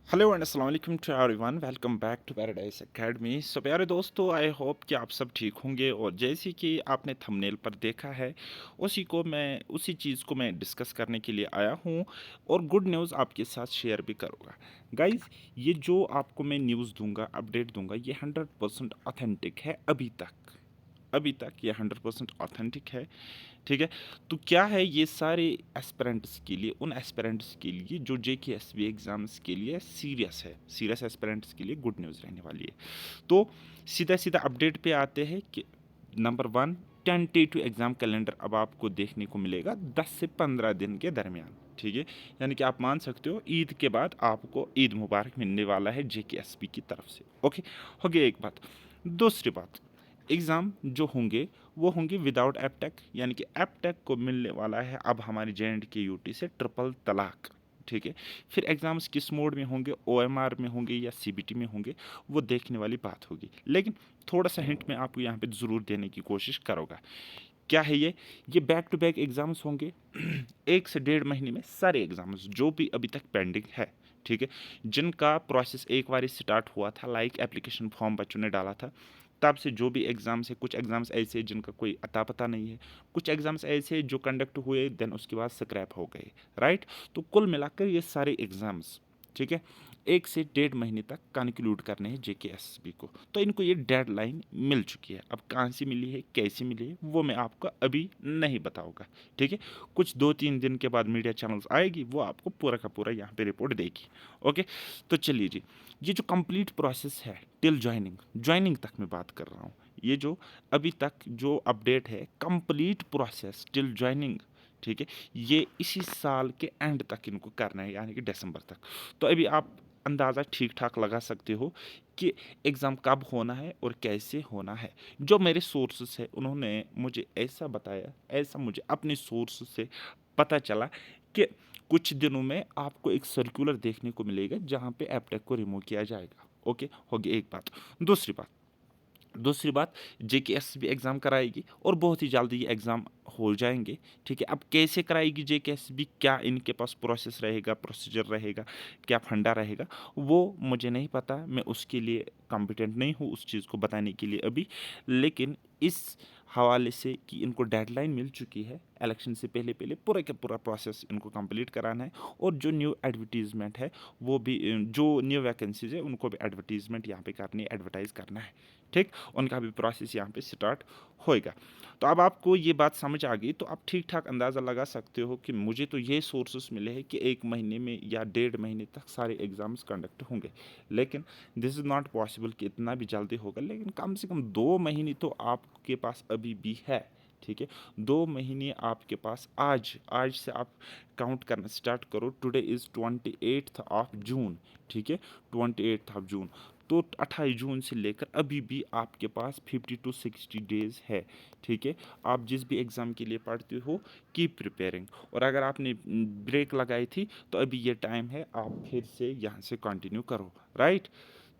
Hello and अस्सलाम वालेकुम to everyone, welcome back to Paradise Academy. So प्यारे दोस्तों, आई होप कि आप सब ठीक होंगे और जैसे कि आपने थंबनेल पर देखा है उसी चीज़ को मैं डिस्कस करने के लिए आया हूँ और गुड न्यूज़ आपके साथ शेयर भी करूँगा। गाइस, ये जो आपको मैं न्यूज़ दूंगा, अपडेट दूंगा, ये 100% ऑथेंटिक है। अभी तक ये 100% ऑथेंटिक है। ठीक है। तो क्या है, ये सारे एस्पिरेंट्स के लिए, उन एस्पिरेंट्स के लिए जो JKSB एग्ज़ाम्स के लिए सीरियस एस्पिरेंट्स के लिए गुड न्यूज़ रहने वाली है। तो सीधा सीधा अपडेट पे आते हैं कि number one, tentative exam calendar अब आपको देखने को मिलेगा 10 से 15 दिन के दरमियान। ठीक है। यानी कि आप मान सकते हो ईद के बाद आपको ईद मुबारक मिलने वाला है JKSB की तरफ से। ओके, हो गया एक बात। दूसरी बात, एग्ज़ाम जो होंगे वो होंगे विदाउट एपटेक, यानी कि एपटेक को मिलने वाला है अब हमारी JNDK यूटी से ट्रिपल तलाक। ठीक है। फिर एग्ज़ाम्स किस मोड में होंगे, OMR में होंगे या CBT में होंगे, वो देखने वाली बात होगी। लेकिन थोड़ा सा हिंट मैं आपको यहाँ पे ज़रूर देने की कोशिश करूँगा। क्या है ये बैक टू बैक एग्ज़ाम्स होंगे। 1 से 1.5 महीने में सारे एग्ज़ाम्स जो भी अभी तक पेंडिंग है, ठीक है, जिनका प्रोसेस एक बार स्टार्ट हुआ था, लाइक एप्लीकेशन फॉर्म बच्चों ने डाला था, तब से जो भी एग्ज़ाम्स है, कुछ एग्ज़ाम्स ऐसे हैं जिनका कोई अता पता नहीं है, कुछ एग्ज़ाम्स ऐसे हैं जो कंडक्ट हुए देन उसके बाद स्क्रैप हो गए, राइट। तो कुल मिलाकर ये सारे एग्ज़ाम्स, ठीक है, 1 से 1.5 महीने तक कंक्लूड करने हैं JKSB को। तो इनको ये डेडलाइन मिल चुकी है। अब कहाँ से मिली है, कैसे मिली है, वो मैं आपको अभी नहीं बताऊंगा। ठीक है। कुछ 2-3 दिन के बाद मीडिया चैनल्स आएगी, वो आपको पूरा का पूरा यहाँ पे रिपोर्ट देगी। ओके। तो चलिए जी, ये जो कंप्लीट प्रोसेस है टिल ज्वाइनिंग तक मैं बात कर रहा हूँ। ये जो अभी तक जो अपडेट है, कंप्लीट प्रोसेस टिल ज्वाइनिंग, ठीक है, ये इसी साल के एंड तक इनको करना है, यानी कि दिसंबर तक। तो अभी आप अंदाज़ा ठीक ठाक लगा सकते हो कि एग्ज़ाम कब होना है और कैसे होना है। जो मेरे सोर्सेस है उन्होंने मुझे ऐसा बताया, ऐसा मुझे अपने सोर्स से पता चला कि कुछ दिनों में आपको एक सर्कुलर देखने को मिलेगा जहाँ पे एपटेक को रिमूव किया जाएगा। ओके, हो गई एक बात। दूसरी बात, JKSB एग्ज़ाम कराएगी और बहुत ही जल्दी ये एग्ज़ाम हो जाएंगे। ठीक है। अब कैसे कराएगी JKSB, क्या इनके पास प्रोसेस रहेगा, प्रोसीजर रहेगा, क्या फंडा रहेगा, वो मुझे नहीं पता। मैं उसके लिए कॉम्पिटेंट नहीं हूँ उस चीज़ को बताने के लिए अभी। लेकिन इस हवाले से कि इनको डेडलाइन मिल चुकी है, इलेक्शन से पहले पहले पूरा का पूरा प्रोसेस इनको कंप्लीट कराना है। और जो न्यू एडवर्टीज़मेंट है, वो भी जो न्यू वैकेंसीज है उनको भी एडवर्टीज़मेंट यहाँ पे करनी है, एडवर्टाइज़ करना है। ठीक। उनका भी प्रोसेस यहाँ पे स्टार्ट होएगा। तो अब आपको ये बात समझ आ गई, तो आप ठीक ठाक अंदाज़ा लगा सकते हो कि मुझे तो ये सोर्सेस मिले हैं कि 1 महीने में या 1.5 महीने तक सारे एग्ज़ाम्स कंडक्ट होंगे। लेकिन दिस इज़ नॉट पॉसिबल कि इतना भी जल्दी होगा, लेकिन कम से कम 2 महीने तो आपके पास अभी भी है। ठीक है। 2 महीने आपके पास, आज से आप काउंट करना स्टार्ट करो। टुडे इज़ 28 जून। ठीक है। 28 जून, तो 28 जून से लेकर अभी भी आपके पास 50 to 60 डेज़ है। ठीक है। आप जिस भी एग्ज़ाम के लिए पढ़ते हो, कीप प्रिपेयरिंग। और अगर आपने ब्रेक लगाई थी, तो अभी ये टाइम है, आप फिर से यहाँ से कंटिन्यू करो, राइट।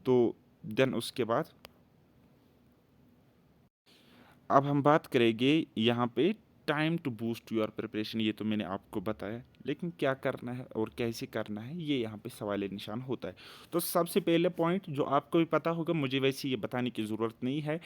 तो देन उसके बाद अब हम बात करेंगे यहाँ पे time to boost your preparation. ये तो मैंने आपको बताया, लेकिन क्या करना है और कैसे करना है, ये यहाँ पे सवाल निशान होता है। तो सबसे पहले पॉइंट जो आपको भी पता होगा, मुझे वैसे ये बताने की ज़रूरत नहीं है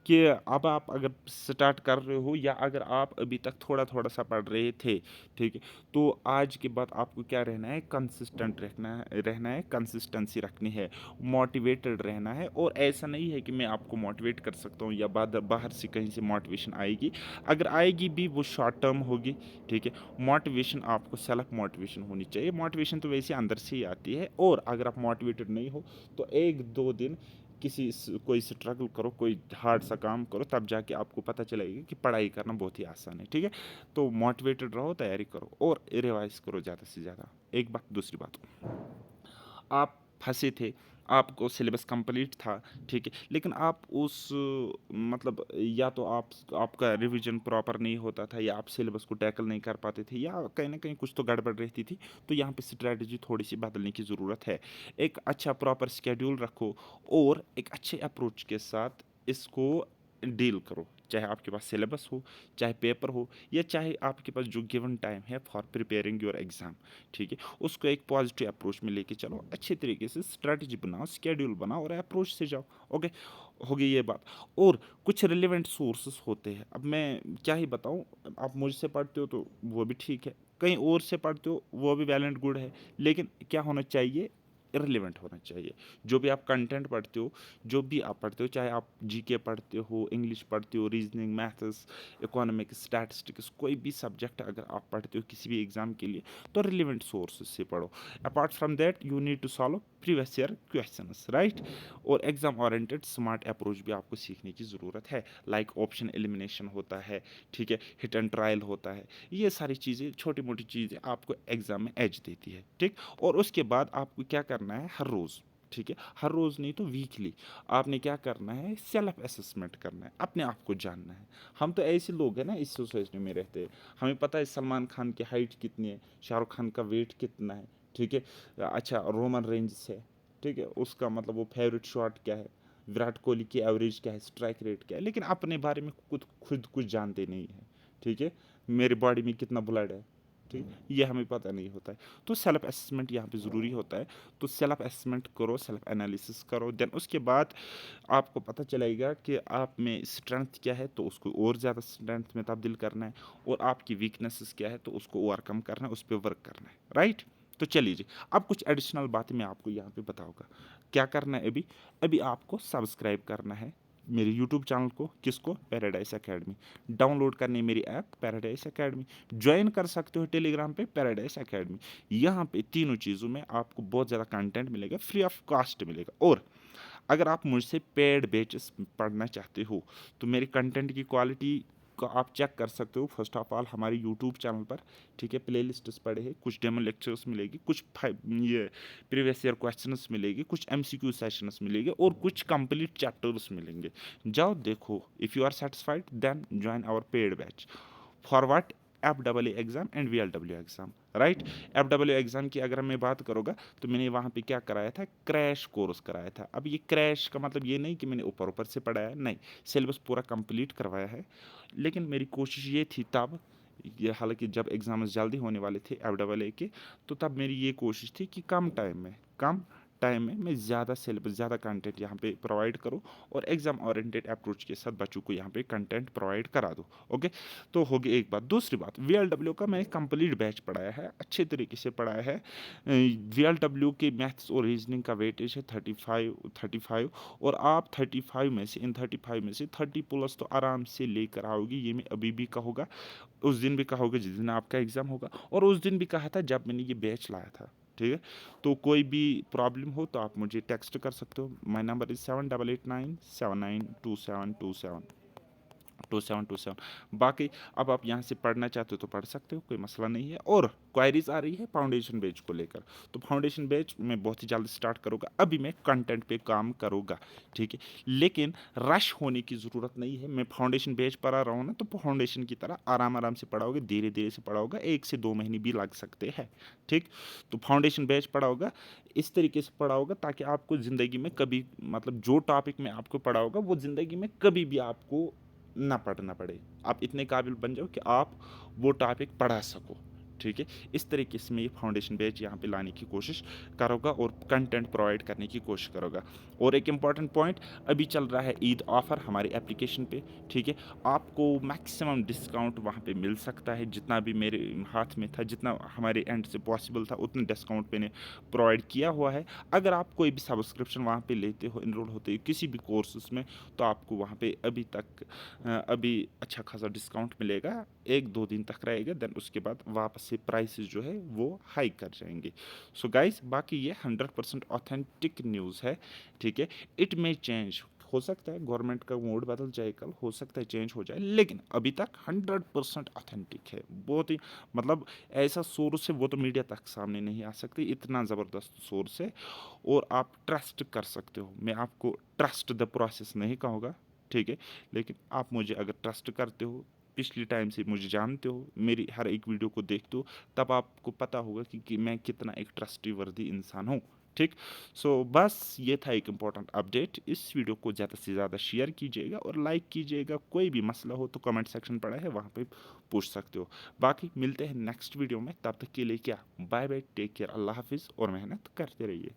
कि अब आप अगर स्टार्ट कर रहे हो या अगर आप अभी तक थोड़ा थोड़ा सा पढ़ रहे थे, ठीक है, तो आज के बाद आपको क्या रहना है, कंसिस्टेंट रहना है, कंसिस्टेंसी रखनी है, मोटिवेटेड रहना है। और ऐसा नहीं है कि मैं आपको मोटिवेट कर सकता हूँ या बाहर से कहीं से मोटिवेशन आएगी। अगर आएगी भी वो शॉर्ट टर्म होगी। ठीक है। मोटिवेशन आपको सेल्फ मोटिवेशन होनी चाहिए। मोटिवेशन तो वैसे अंदर से ही आती है। और अगर आप मोटिवेटेड नहीं हो, तो 1-2 दिन कोई स्ट्रगल करो, कोई हार्ड सा काम करो, तब जाके आपको पता चलेगा कि पढ़ाई करना बहुत ही आसान है। ठीक है। तो मोटिवेटेड रहो, तैयारी करो और रिवाइज करो ज़्यादा से ज़्यादा। एक बात। दूसरी बात, आप फंसे थे, आपको सिलेबस कंप्लीट था, ठीक है, लेकिन आप उस मतलब या तो आपका रिवीजन प्रॉपर नहीं होता था, या आप सिलेबस को टैकल नहीं कर पाते थे, या कहीं ना कहीं कुछ तो गड़बड़ रहती थी, तो यहाँ पे स्ट्रेटजी थोड़ी सी बदलने की ज़रूरत है। एक अच्छा प्रॉपर स्केड्यूल रखो और एक अच्छे अप्रोच के साथ इसको डील करो, चाहे आपके पास सिलेबस हो, चाहे पेपर हो, या चाहे आपके पास जो गिवन टाइम है फॉर प्रिपेयरिंग योर एग्ज़ाम, ठीक है, उसको एक पॉजिटिव अप्रोच में लेके चलो, अच्छे तरीके से स्ट्रैटेजी बनाओ, स्केड्यूल बनाओ और अप्रोच से जाओ। ओके, हो गई ये बात। और कुछ रिलेवेंट सोर्सेस होते हैं, अब मैं क्या ही बताऊँ, आप मुझसे पढ़ते हो तो वो भी ठीक है, कहीं और से पढ़ते हो वो भी वैल एंड गुड है, लेकिन क्या होना चाहिए, रिलेवेंट होना चाहिए। जो भी आप कंटेंट पढ़ते हो, जो भी आप पढ़ते हो, चाहे आप जीके पढ़ते हो, इंग्लिश पढ़ते हो, रीजनिंग, मैथ्स, इकोनॉमिक्स, स्टैटिस्टिक्स, कोई भी सब्जेक्ट अगर आप पढ़ते हो किसी भी एग्जाम के लिए, तो रिलेवेंट सोर्सेज से पढ़ो। Apart from that you need to solve previous year questions, right. और एग्जाम ओरिएंटेड स्मार्ट अप्रोच भी आपको सीखने की ज़रूरत है, लाइक ऑप्शन एलिमिनेशन होता है, ठीक है, हिट एंड ट्रायल होता है, ये सारी चीज़ें, छोटी मोटी चीज़ें आपको एग्जाम में एज देती है, ठीक। और उसके बाद आपको क्या करना है, हर रोज़, ठीक है, हर रोज़ नहीं तो वीकली आपने क्या करना है, सेल्फ असेसमेंट करना है, अपने आप को जानना है। हम तो ऐसे लोग हैं ना इस सोसाइटी में रहते हैं, हमें पता है सलमान खान की हाइट कितनी है, शाहरुख खान का वेट कितना है, ठीक है, अच्छा रोमन रेंज है, ठीक है, उसका मतलब वो फेवरेट शॉट क्या है, विराट कोहली की एवरेज क्या है, स्ट्राइक रेट क्या है, लेकिन अपने बारे में खुद कुछ जानते नहीं है, ठीक है, मेरे बॉडी में कितना ब्लड है, ठीक, ये हमें पता नहीं होता है। तो सेल्फ असेसमेंट यहाँ पे ज़रूरी होता है। तो सेल्फ असेसमेंट करो, सेल्फ एनालिसिस करो, देन उसके बाद आपको पता चलेगा कि आप में स्ट्रेंथ क्या है, तो उसको और ज़्यादा स्ट्रेंथ में तब्दील करना है, और आपकी वीकनेसेस क्या है तो उसको ओवरकम करना है, उस पर वर्क करना है, राइट। तो चलिए जी, अब कुछ एडिशनल बातें मैं आपको यहाँ पे बताऊँगा। क्या करना है, अभी अभी आपको सब्सक्राइब करना है मेरे यूट्यूब चैनल को, किसको, पैराडाइज एकेडमी। डाउनलोड करनी है मेरी ऐप पैराडाइज एकेडमी, ज्वाइन कर सकते हो टेलीग्राम पे पैराडाइज एकेडमी। यहाँ पे तीनों चीज़ों में आपको बहुत ज़्यादा कंटेंट मिलेगा, फ्री ऑफ कॉस्ट मिलेगा। और अगर आप मुझसे पेड बैचेस पढ़ना चाहते हो, तो मेरे कंटेंट की क्वालिटी को आप चेक कर सकते हो। फर्स्ट ऑफ ऑल हमारे यूट्यूब चैनल पर, ठीक है, प्ले लिस्ट्स पड़े हैं, कुछ डेमो लेक्चर्स मिलेगी, कुछ ये प्रीवियस ईयर क्वेश्चंस मिलेगी, कुछ एमसीक्यू सेशंस मिलेंगे, और कुछ कंप्लीट चैप्टर्स मिलेंगे। जाओ देखो, if you are satisfied then join our paid batch for what, F double exam and V L W exam, right. F W exam की अगर मैं बात करूँगा, तो मैंने वहाँ पे क्या कराया था, क्रैश कोर्स कराया था। अब ये क्रैश का मतलब ये नहीं कि मैंने ऊपर ऊपर से पढ़ाया, नहीं, सिलेबस पूरा कंप्लीट करवाया है। लेकिन मेरी कोशिश ये थी तब, ये हालांकि जब एग्ज़ाम्स जल्दी होने वाले थे एफ डबल ए के, तो तब मेरी ये कोशिश थी कि कम टाइम में मैं ज़्यादा सिलेबस, ज़्यादा कंटेंट यहाँ पे प्रोवाइड करूँ, और एग्ज़ाम ओरिएंटेड अप्रोच के साथ बच्चों को यहाँ पे कंटेंट प्रोवाइड करा दूँ। ओके, तो होगी एक बात। दूसरी बात, वीएलडब्ल्यू का मैंने कंप्लीट बैच पढ़ाया है, अच्छे तरीके से पढ़ाया है। वीएलडब्ल्यू के मैथ्स और रीजनिंग का वेटेज है 35, और आप 35 में से, इन 35 में से 30 प्लस तो आराम से लेकर आओगे, ये मैं अभी भी कहूँगा, उस दिन भी कहोगे जिस दिन आपका एग्ज़ाम होगा, और उस दिन भी कहा था जब मैंने ये बैच लाया था, ठीक है। तो कोई भी प्रॉब्लम हो तो आप मुझे टेक्स्ट कर सकते हो। माय नंबर इज़ 7889792727 बाकी अब आप यहाँ से पढ़ना चाहते हो तो पढ़ सकते हो, कोई मसला नहीं है। और क्वायरीज आ रही है फाउंडेशन बैच को लेकर, तो फाउंडेशन बैच मैं बहुत ही जल्द स्टार्ट करूँगा, अभी मैं कंटेंट पे काम करूँगा, ठीक है। लेकिन रश होने की ज़रूरत नहीं है, मैं फाउंडेशन बैच पढ़ा रहा हूँ ना, तो फाउंडेशन की तरह आराम आराम से पढ़ाओगे, धीरे धीरे से पढ़ाओगे, 1 से 2 महीने भी लग सकते हैं, ठीक। तो फाउंडेशन बैच पढ़ाओगा, इस तरीके से पढ़ाओगा ताकि आपको ज़िंदगी में कभी, मतलब जो टॉपिक मैं आपको पढ़ाऊँगा वो ज़िंदगी में कभी भी आपको ना पढ़ना पड़े, आप इतने काबिल बन जाओ कि आप वो टॉपिक पढ़ा सको, ठीक है। इस तरीके से मैं ये फाउंडेशन बैच यहाँ पे लाने की कोशिश करूँगा और कंटेंट प्रोवाइड करने की कोशिश करूँगा। और एक इम्पॉर्टेंट पॉइंट, अभी चल रहा है ईद ऑफ़र हमारी एप्लीकेशन पे, ठीक है। आपको मैक्सिमम डिस्काउंट वहाँ पे मिल सकता है, जितना भी मेरे हाथ में था, जितना हमारे एंड से पॉसिबल था, उतना डिस्काउंट मैंने प्रोवाइड किया हुआ है। अगर आप कोई भी सब्सक्रिप्शन वहाँ पे लेते हो, इनरोल होते हो किसी भी कोर्सेज में, तो आपको वहाँ पे अभी अच्छा खासा डिस्काउंट मिलेगा, 1-2 दिन तक रहेगा, देन उसके बाद वापस से प्राइसेस जो है वो हाई कर जाएंगे। सो गाइस, बाकी ये 100% ऑथेंटिक न्यूज़ है, ठीक है। इट मे चेंज, हो सकता है गवर्नमेंट का मूड बदल जाए कल, हो सकता है चेंज हो जाए, लेकिन अभी तक 100% ऑथेंटिक है, बहुत ही, मतलब ऐसा सोर्स है वो तो मीडिया तक सामने नहीं आ सकती, इतना ज़बरदस्त सोर्स है, और आप ट्रस्ट कर सकते हो। मैं आपको ट्रस्ट द प्रोसेस नहीं कहूँगा, ठीक है, लेकिन आप मुझे अगर ट्रस्ट करते हो, पिछली टाइम से मुझे जानते हो, मेरी हर एक वीडियो को देखते हो, तब आपको पता होगा कि मैं कितना एक ट्रस्टी वर्दी इंसान हूँ, ठीक। सो बस ये था एक इम्पोर्टेंट अपडेट। इस वीडियो को ज़्यादा से ज़्यादा शेयर कीजिएगा और लाइक कीजिएगा। कोई भी मसला हो तो कमेंट सेक्शन पड़ा है, वहाँ पे पूछ सकते हो। बाकी मिलते हैं नेक्स्ट वीडियो में, तब तक के लिए क्या, बाय बाय, टेक केयर, अल्लाह हाफिज़ और मेहनत करते रहिए।